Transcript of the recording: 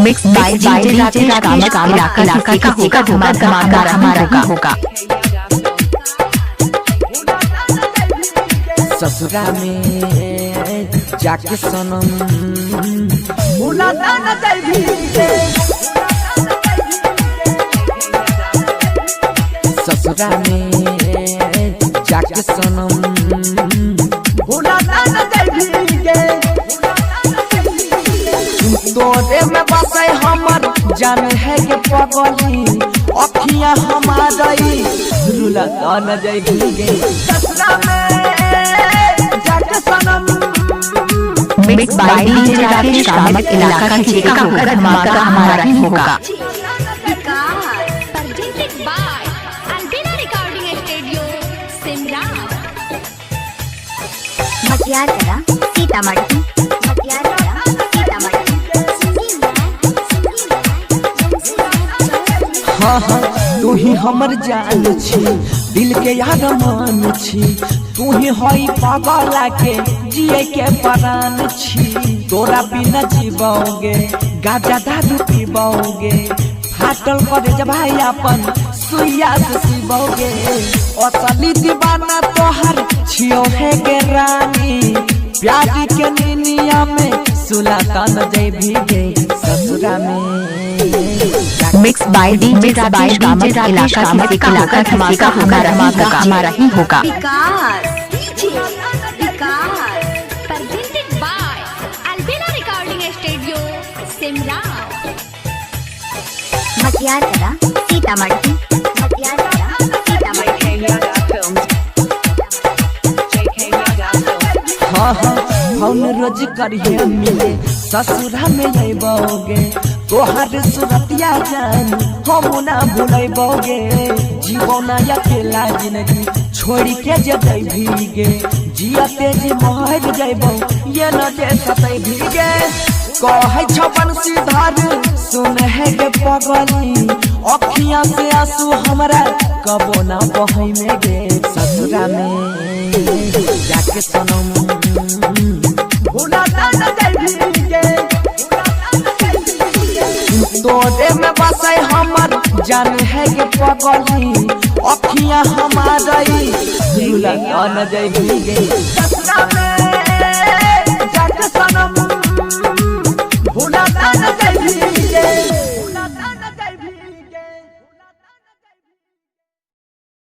Mix by DJ Rakesh इलाका का धमाका होगा। ससुरा में जाके सनम मुलाकात न जाइबी ससुरा में जाके सनम मुलाकात न जाइबी तोरे में बसे हमर जान है के पगली अखियां हमारी रुलाकात न जाइबी ससुरा में मिक्स बाय डीजे राकेश इलाका का धमाका हमारा ही होगा। हाँ हाँ तू ही हमर जान छी दिल के यार मान छी तू ही हई पागला के जिए के प्राण छी तोरा बिना जीवाओगे गाजा दारू पीवाओगे फाटल करे जब भाई अपन सुइया से सीवाओगे असली दीवाना तोहर छियो है के रानी प्यार के निनिया में सुलाकात न जाइबी गे ससुरा में मिक्स बाय डीजे राकेश इलाका का धमाका हमारा ही होगा। हाँ हाँ हम रोज करिए मिले ससुरा में अबोगे तोहर सुरतिया जान हम ना भूलबोगे जीवन अकेला जिंदगी छोड़ के जइबीगे जियते जे मर जइबो ये न जे सतै भीगे कहै छपन सीधार सुन है गे पगली अखियां से आंसू हमरा कबो ना बहै में गे ससुरा में जाके सनम भुलाता न जाइबीगे तोरे में बसे हमर जान है के पगली अखियां हमारी रुलाकात न जाइबी गे ससुरा में